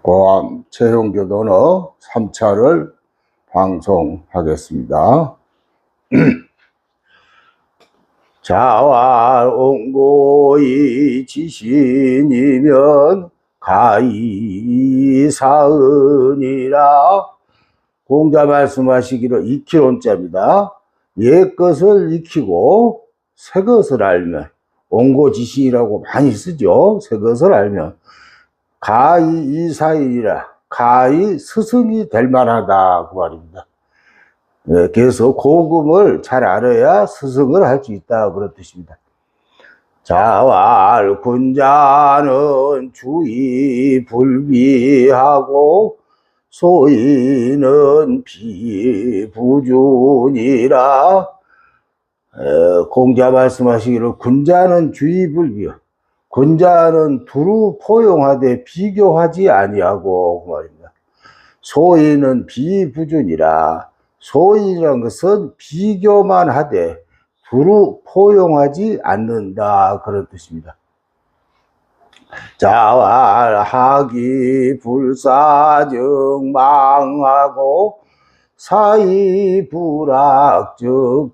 고암 채용교도너 3차를 방송하겠습니다. 자활옹고이 지신이면 가이사은이라. 공자 말씀하시기를 익히론자입니다. 옛 것을 익히고 새 것을 알면, 옹고지신이라고 많이 쓰죠. 새 것을 알면 가이이사이라, 가히 스승이 될 만하다 그 말입니다. 네, 그래서 고금을 잘 알아야 스승을 할 수 있다 그런 뜻입니다. 자활군자는 주의 불비하고 소인은 비부준이라. 공자 말씀하시기를 군자는 주의 불비요, 군자는 두루 포용하되 비교하지 아니하고 그 말입니다. 소인은 비부준이라. 소인이란 것은 비교만 하되 두루 포용하지 않는다 그런 뜻입니다. 자활하기 불사증 망하고 사이불악즉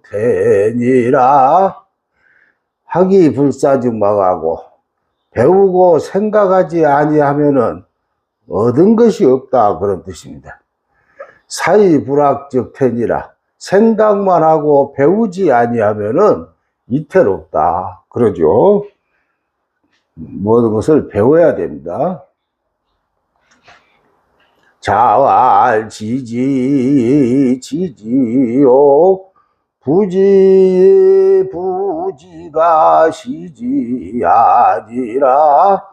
되니라. 하기 불사증 망하고, 배우고 생각하지 아니하면은 얻은 것이 없다 그런 뜻입니다. 사이불악즉 되니라. 생각만 하고 배우지 아니하면은 이태롭다 그러죠. 모든 것을 배워야 됩니다. 자활지지 지지요 부지가 시지 아니라.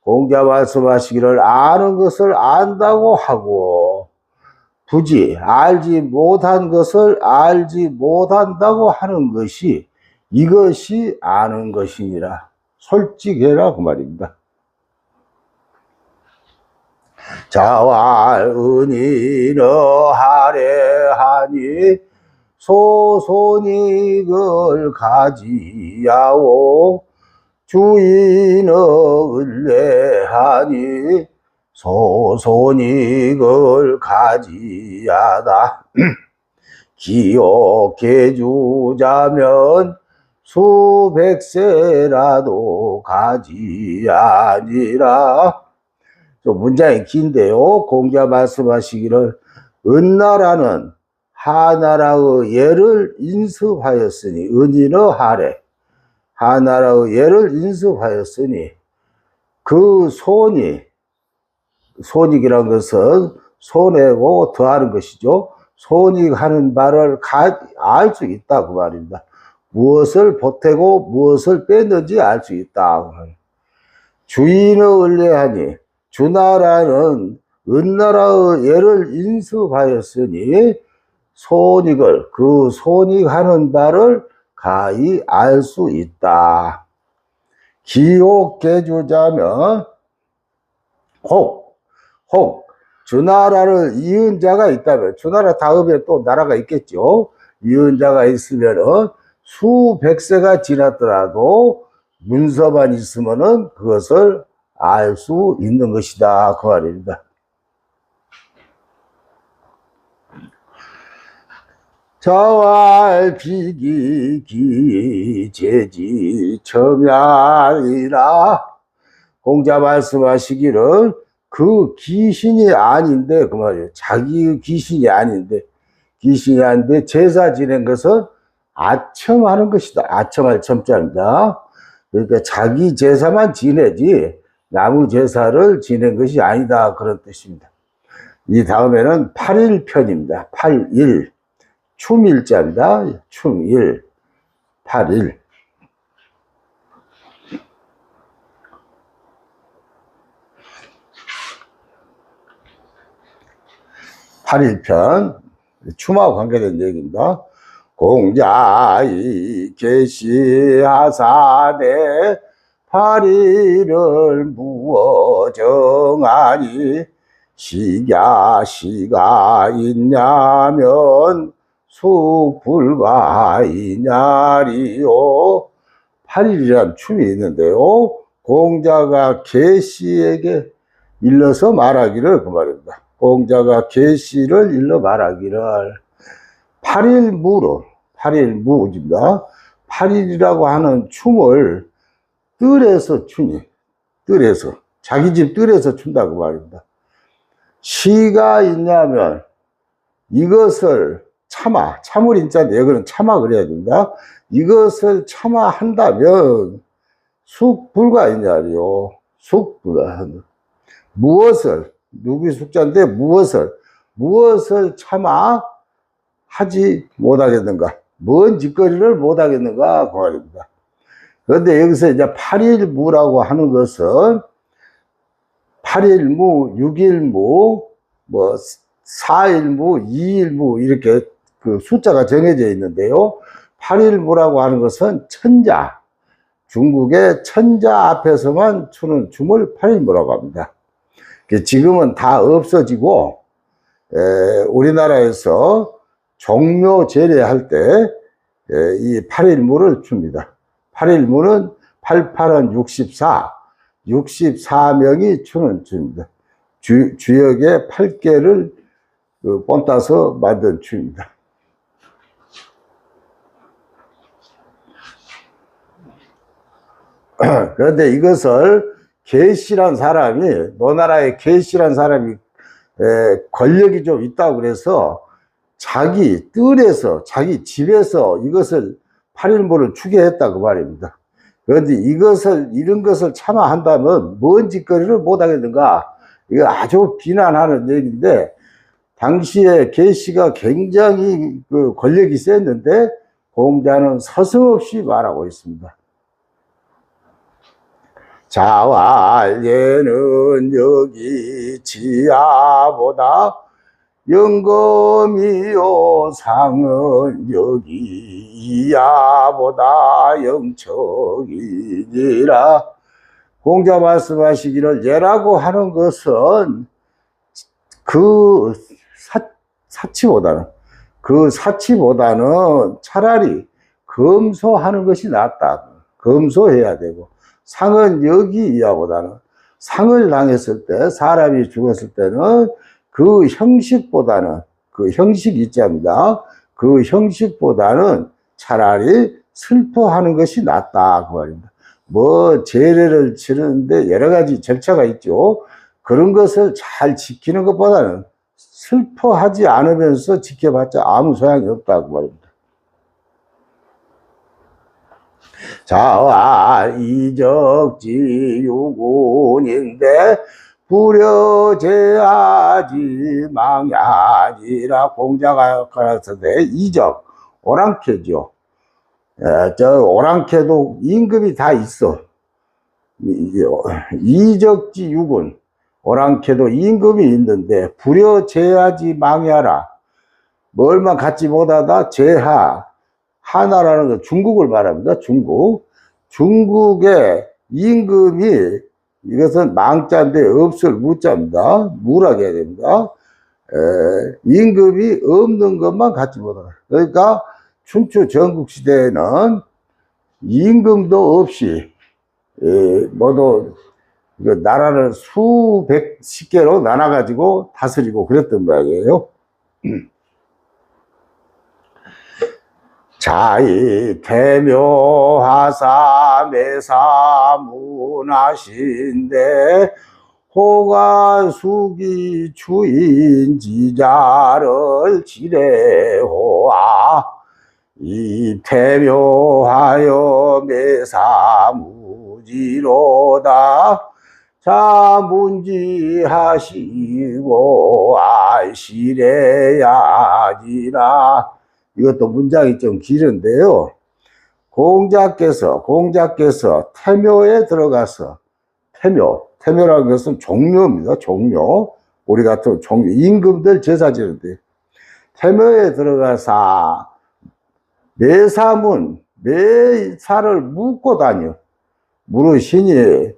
공자 말씀하시기를 아는 것을 안다고 하고 부지, 알지 못한 것을 알지 못한다고 하는 것이, 이것이 아는 것이니라. 솔직해라 그 말입니다. 자활은이는 하래하니 소손익을 가지야오 주인은 을래하니 소손익을 가지야다. 기억해 주자면 수백세라도 가지아니라. 문장이 긴데요. 공자 말씀하시기를 은나라는 하나라의 예를 인습하였으니, 은이는 하래, 하나라의 예를 인습하였으니, 그 손익이란 것은 손해고 더하는 것이죠. 손익하는 바를 알 수 있다 그 말입니다. 무엇을 보태고 무엇을 뺐는지 알 수 있다. 주인의 을래하니, 주나라는 은나라의 예를 인습하였으니 손익을, 그 손익하는 바를 가히 알 수 있다. 기옥해 주자면 혹 주나라를 이은 자가 있다면, 주나라 다음에 또 나라가 있겠죠. 이은 자가 있으면은 수백세가 지났더라도 문서만 있으면은 그것을 알 수 있는 것이다 그 말입니다. 자활 비기기 재지 첨야이라. 공자 말씀하시기를 그 귀신이 아닌데 그 말이에요. 자기 귀신이 아닌데, 제사 지낸 것은 아첨하는 것이다. 아첨할 첨자입니다. 그러니까 자기 제사만 지내지 나무 제사를 지낸 것이 아니다 그런 뜻입니다. 이 다음에는 8일편입니다. 8일, 춤일자입니다. 춤일, 8일. 8일편, 춤하고 관계된 얘기입니다. 공자이 계시하사대 8일을 무어 정하니 시가 있냐면 숙불가이냐리요. 8일이란 춤이 있는데요, 공자가 계시에게 일러서 말하기를 그 말입니다. 공자가 계시를 일러 말하기를 8일무로 8일무입니다. 8일이라고 하는 춤을 뜰에서 추니 뜰에서 자기 집 뜰에서 춘다 그 말입니다. 시가 있냐면 이것을 참을 인자인데 여기는 참아 그래야 된다. 이것을 참아 한다면 숙불가 있냐리요. 숙불가 무엇을 누구의 숙자인데 무엇을 참아 하지 못하겠는가? 뭔 짓거리를 못하겠는가? 그 말입니다. 그런데 여기서 이제 8일무라고 하는 것은 8일무, 6일무, 뭐 4일무, 2일무 이렇게 그 숫자가 정해져 있는데요. 8일무라고 하는 것은 천자, 중국의 천자 앞에서만 추는 춤을 8일무라고 합니다. 지금은 다 없어지고 우리나라에서 종묘 제례할 때 이 8일무를 춥니다. 8일무는 88은 64, 64명이 추는 춤입니다. 주역의 8개를 본따서 만든 춤입니다. 그런데 이것을 계시란 사람이, 노나라에 계시란 사람이 권력이 좀 있다고 그래서 자기 뜰에서, 자기 집에서 이것을 8일무를 추게 했다 그 말입니다. 그런데 이런 것을 참아 한다면 뭔 짓거리를 못 하겠는가? 이거 아주 비난하는 얘기인데, 당시에 계시가 굉장히 그 권력이 셌는데, 공자는 서슴없이 말하고 있습니다. 자활예는 여기 지하보다 영검이요 상은 여기 이하보다 영척이니라. 공자 말씀하시기를 예라고 하는 것은 그 사치보다는 차라리 검소하는 것이 낫다. 검소해야 되고, 상은 여기 이하보다는, 상을 당했을 때, 사람이 죽었을 때는 그 형식보다는, 그 형식이 있답니다. 그 형식보다는 차라리 슬퍼하는 것이 낫다 그 말입니다. 뭐 제례를 치르는데 여러 가지 절차가 있죠. 그런 것을 잘 지키는 것보다는 슬퍼하지 않으면서 지켜봤자 아무 소용이 없다 그 말입니다. 자와 이적지 유군인데 불여제하지 망야지라. 공자가 가르쳤는데 이적, 오랑캐죠. 저 오랑캐도 임금이 다 있어. 이적지 유군, 오랑캐도 임금이 있는데 불여제하지 망야라. 뭘만 갖지 못하다 제하, 하나라는 건 중국을 말합니다. 중국의 임금이, 이것은 망자인데 없을 무자입니다. 무라고 해야 됩니다. 임금이 없는 것만 갖지 못하다. 그러니까 춘추 전국시대에는 임금도 없이 모두 나라를 수백십 개로 나눠가지고 다스리고 그랬던 모양이에요. 자이 태묘하사 매사문하신데 호가수기 주인지자를 지례호아 이 태묘하여 매사무지로다 자문지하시고 아시래야지라. 이것도 문장이 좀 길은데요. 공자께서 태묘에 들어가서, 태묘라는 것은 종묘입니다. 종묘. 우리 같은 종묘, 임금들 제사 지는데, 태묘에 들어가서 매사를 묻고 다녀. 물으시니,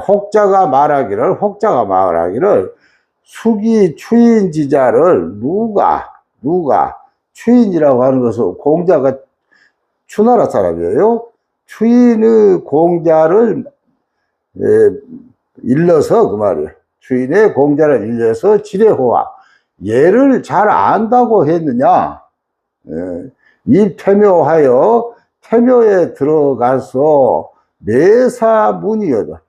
혹자가 말하기를, 수기 추인지자를 누가 추인이라고 하는 것은 공자가 추나라 사람이에요. 추인의 공자를 일러서 그 말이에요. 추인의 공자를 일러서 지례호와 얘를 잘 안다고 했느냐? 이 태묘하여 태묘에 들어가서 매사문이여다.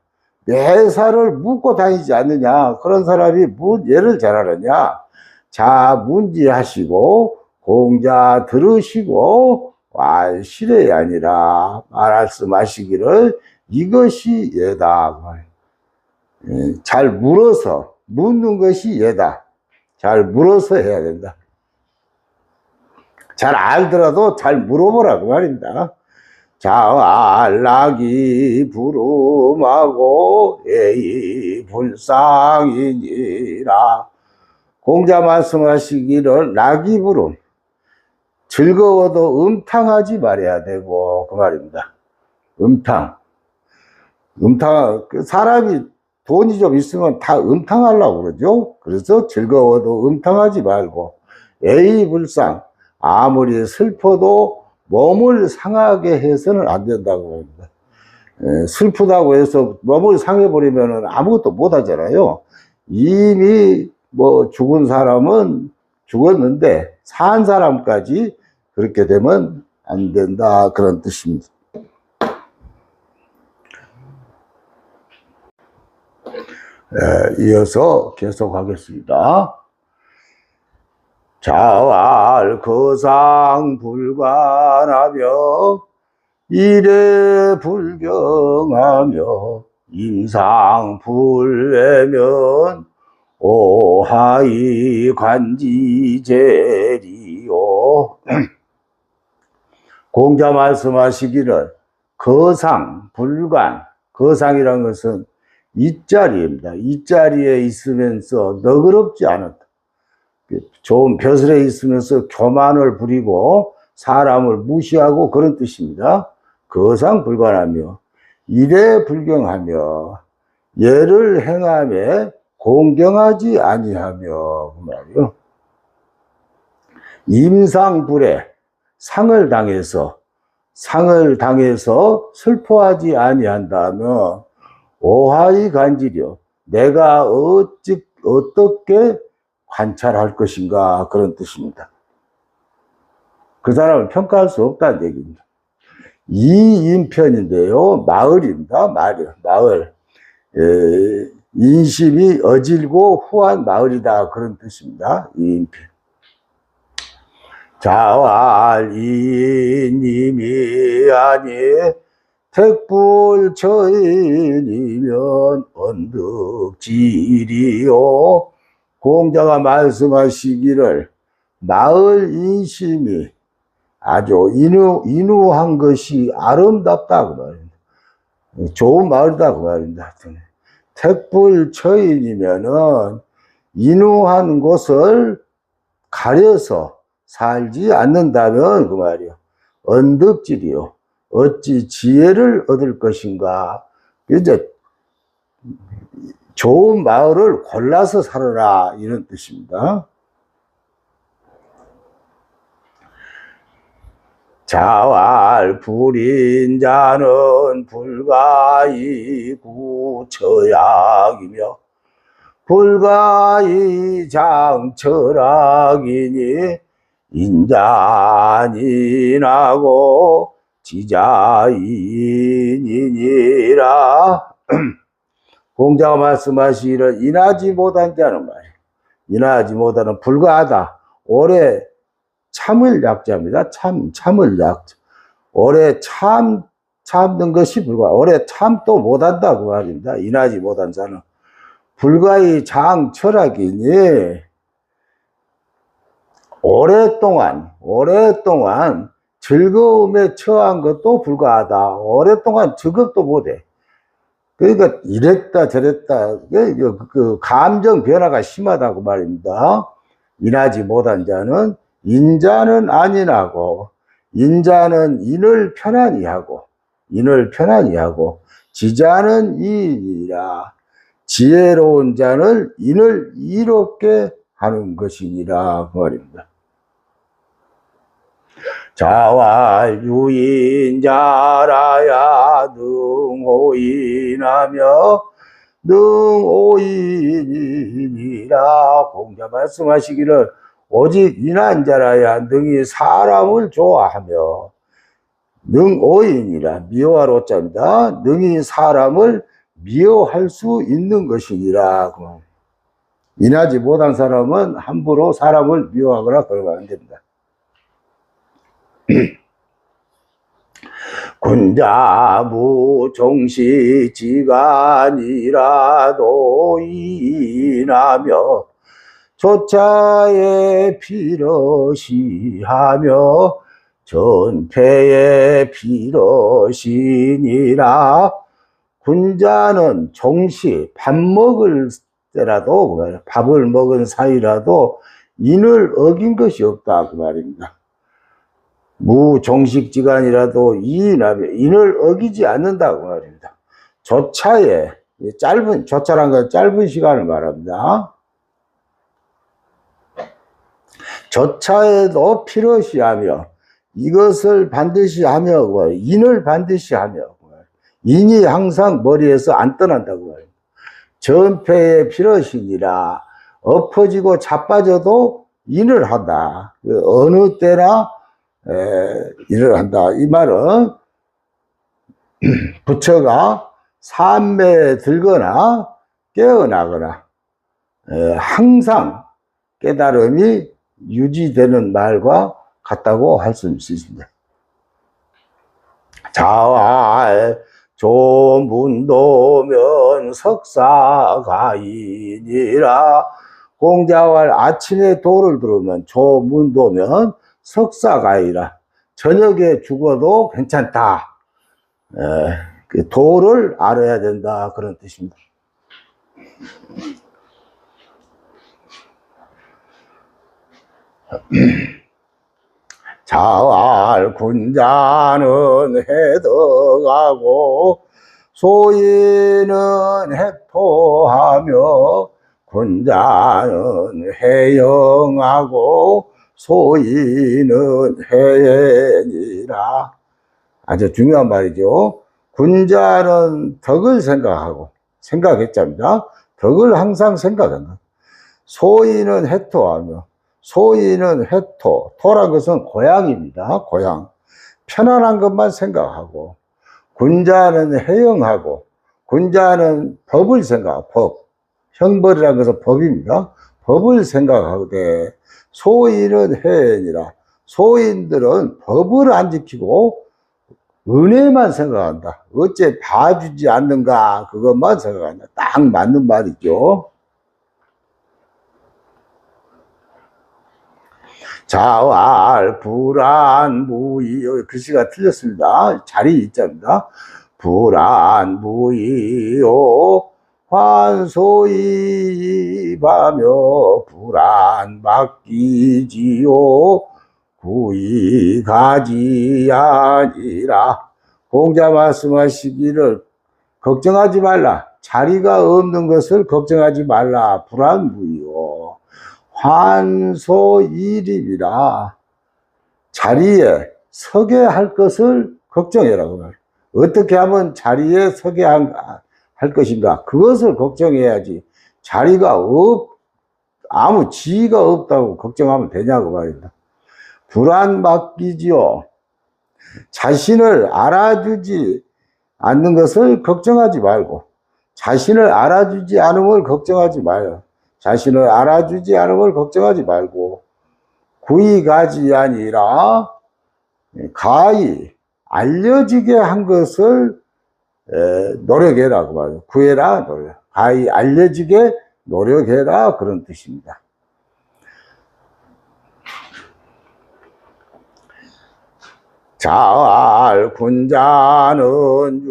매사를 묻고 다니지 않느냐? 그런 사람이 얘를 잘 알았냐? 자, 문지하시고 공자 들으시고 실의 아니라 말씀하시기를 이것이 예다. 잘 물어서 묻는 것이 예다. 잘 물어서 해야 된다. 잘 알더라도 잘 물어보라고 말입니다. 자왈락이 부름하고 에이 불상이니라. 공자 말씀하시기를 낙이 부름, 즐거워도 음탕하지 말아야 되고 그 말입니다. 음탕, 사람이 돈이 좀 있으면 다 음탕하려고 그러죠. 그래서 즐거워도 음탕하지 말고 에이 불상, 아무리 슬퍼도 몸을 상하게 해서는 안 된다고 합니다. 슬프다고 해서 몸을 상해버리면 아무것도 못 하잖아요. 이미 뭐 죽은 사람은 죽었는데 산 사람까지 그렇게 되면 안 된다, 그런 뜻입니다. 이어서 계속하겠습니다. 자왈 거상 불관하며 이래 불경하며 임상 불외면 오하이 관지제리요. 공자 말씀하시기를 거상 불관, 거상이란 것은 이자리입니다. 이자리에 있으면서 너그럽지 않았다. 좋은 벼슬에 있으면서 교만을 부리고 사람을 무시하고 그런 뜻입니다. 거상불관하며 이래 불경하며 예를 행하며 공경하지 아니하며 그 말이요. 임상불에 상을 당해서 슬퍼하지 아니한다면 오하이 간지려 내가 어떻게 관찰할 것인가, 그런 뜻입니다. 그 사람을 평가할 수 없다는 얘기입니다. 이인편인데요, 마을입니다. 마을. 인심이 어질고 후한 마을이다, 그런 뜻입니다. 이인편. 자왈 이인님이 아니 택불처인이면 언덕지리요. 공자가 말씀하시기를 마을 인심이 아주 인후한 것이 아름답다 그 말입니다. 좋은 마을이다 그 말입니다. 택불처인이면은 인후한 곳을 가려서 살지 않는다면 그 말이요. 언덕질이요. 어찌 지혜를 얻을 것인가. 이제 좋은 마을을 골라서 살아라, 이런 뜻입니다. 자왈 불인 자는 불가이 구처약이며 불가이 장철학이니 인자니나고 지자인이니라. 공자가 말씀하시기를 인하지 못한 자는 말이에요. 인하지 못하는 불가하다. 오래 참을 약자입니다. 참을 약자. 오래 참는 것이 불가. 오래 참도 못한다 그 말입니다. 인하지 못한 자는 불가의 장 철학이니 오랫동안 즐거움에 처한 것도 불가하다. 오랫동안 즐겁도 못해. 그러니까 이랬다 저랬다 그 감정 변화가 심하다고 말입니다. 인하지 못한 자는 인자는 안인하고 인자는 인을 편안히 하고 지자는 이이니라. 지혜로운 자는 인을 이롭게 하는 것이니라 그 말입니다. 자활유인자라야 능오인하며 능오인이니라. 공자 말씀하시기를 오직 인한자라야 능히 사람을 좋아하며 능오인이라. 미워하로자입니다. 능히 사람을 미워할 수 있는 것이니라. 인하지 못한 사람은 함부로 사람을 미워하거나 그러면 안 됩니다. 군자무 종시지간이라도 인하며 조차에 필요시하며 전패에 필요시니라. 군자는 종시, 밥 먹을 때라도, 밥을 먹은 사이라도 인을 어긴 것이 없다 그 말입니다. 무종식지간이라도 이인하며 인을 어기지 않는다 그 말입니다. 조차에, 짧은, 조차란 건 짧은 시간을 말합니다. 조차에도 필요시하며 이것을 반드시 하며 인을 반드시 하며 인이 항상 머리에서 안 떠난다고 말입니다. 전패의 필요시니라. 엎어지고 자빠져도 인을 한다. 어느 때나 일을 한다. 이 말은 부처가 삼매에 들거나 깨어나거나 항상 깨달음이 유지되는 말과 같다고 할 수 있습니다. 자활 조문도면 석사가인이라. 공자활 아침에 도를 들으면 조문도면 석사가이라. 저녁에 죽어도 괜찮다. 그 도를 알아야 된다 그런 뜻입니다. 자활 군자는 해덕하고 소인은 해토하며 군자는 해영하고 소인은 해니라. 아주 중요한 말이죠. 군자는 덕을 생각했답니다. 덕을 항상 생각한다. 소인은 해토하며, 소인은 해토, 토란 것은 고향입니다. 고향. 편안한 것만 생각하고, 군자는 해영하고, 군자는 법을 생각하고, 법. 형벌이라는 것은 법입니다. 법을 생각하되, 소인은 해니라. 소인들은 법을 안 지키고 은혜만 생각한다. 어째 봐주지 않는가 그것만 생각한다. 딱 맞는 말이죠. 자활 불안무의, 글씨가 틀렸습니다. 자리 있자입니다. 불안무의요 환소이바며 불안맡기지요 구이가지 아니라. 공자 말씀하시기를 걱정하지 말라. 자리가 없는 것을 걱정하지 말라. 불안무의요 환소이립이라. 자리에 서게 할 것을 걱정해라고 말해요. 어떻게 하면 자리에 서게 할 것인가? 그것을 걱정해야지. 자리가 아무 지위가 없다고 걱정하면 되냐고 말입니다. 불안 맡기지요. 자신을 알아주지 않는 것을 걱정하지 말고, 자신을 알아주지 않음을 걱정하지 마요. 자신을 알아주지 않음을 걱정하지 말고, 구이가지 아니라 가히 알려지게 한 것을 노력해라 그 말이에요. 구해라, 노력. 가히 알려지게 노력해라 그런 뜻입니다. 자활 군자는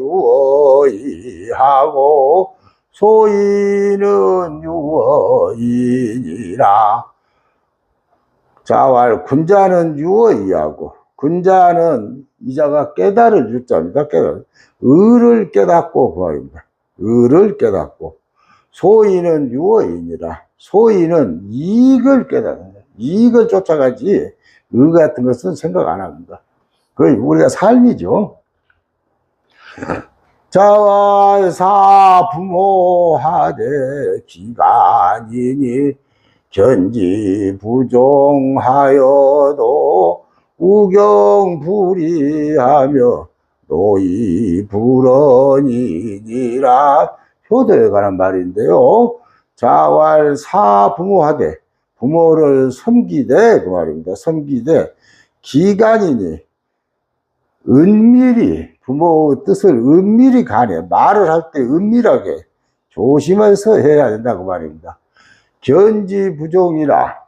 유어이하고 소인은 유어이니라. 자활 군자는 유어이하고, 군자는 이자가 깨달을 유자입니다. 의를 깨닫고 그 말입니다. 의를 깨닫고. 소인은 유어이니라. 소인은 이익을 깨닫는다. 이익을 쫓아가지 의 같은 것은 생각 안 합니다. 그게 우리가 삶이죠. 자왈사 부모하되 기간이니 견지 부종하여도 우경불이하며 노이 불언이니라. 효도에 관한 말인데요. 자왈사 부모하되 부모를 섬기되 그 말입니다. 섬기되 기간이니 은밀히 부모의 뜻을 은밀히 가네. 말을 할 때 은밀하게 조심해서 해야 된다고 말입니다. 견지 부종이라.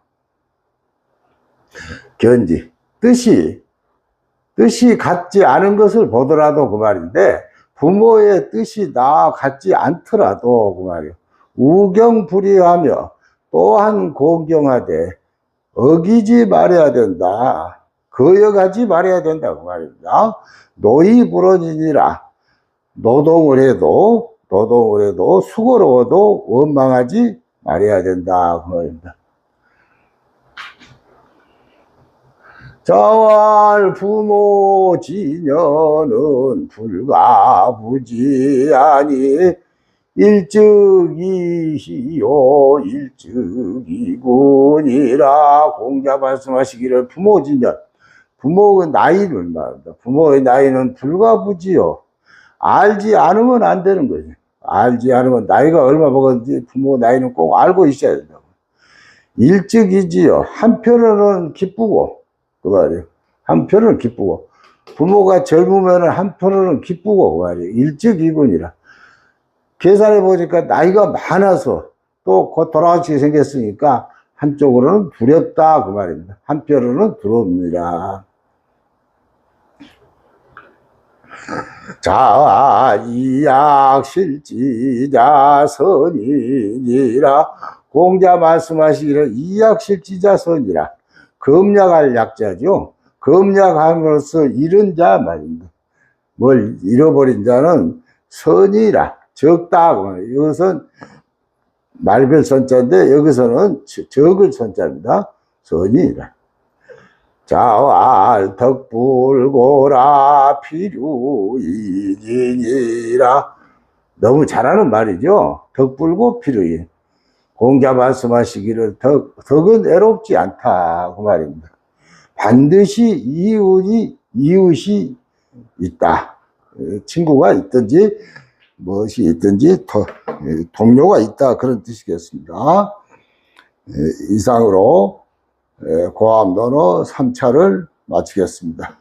견지 뜻이 같지 않은 것을 보더라도 그 말인데 부모의 뜻이 나 같지 않더라도 그 말이에요. 우경불이하며 또한 공경하되 어기지 말아야 된다. 거역하지 말아야 된다고 말입니다. 노이불언이니라. 노동을 해도 수고로워도 원망하지 말아야 된다 그 말입니다. 자왈 부모 지녀는 불가부지하니 일찍이시요 일찍이군이라. 공자 말씀하시기를 부모 지녀, 부모의 나이를 말합니다. 부모의 나이는 불가부지요. 알지 않으면 안 되는 거죠. 알지 않으면 나이가 얼마 먹었는지 부모 나이는 꼭 알고 있어야 된다고. 일찍이지요. 한편으로는 기쁘고 그 말이에요. 한편으로는 기쁘고 부모가 젊으면 한편으로는 기쁘고 그 말이에요. 일찍이군이라. 계산해 보니까 나이가 많아서 또 곧 돌아가시게 생겼으니까 한쪽으로는 두렵다 그 말입니다. 한편으로는 두렵니다. 자, 이약실지자선이니라. 공자 말씀하시기를 이약실지자선이라. 검약할 약자죠. 검약함으로써 잃은 자 말입니다. 뭘 잃어버린 자는 선이라. 적다. 이것은 말별 선자인데 여기서는 적을 선자입니다. 선이라. 자왈 덕불고라 필유이니라. 너무 잘하는 말이죠. 덕불고 필유인. 공자 말씀하시기를 덕은 애롭지 않다 그 말입니다. 반드시 이웃이 있다. 친구가 있든지 무엇이 있든지 동료가 있다 그런 뜻이겠습니다. 이상으로 고암 논어 3차를 마치겠습니다.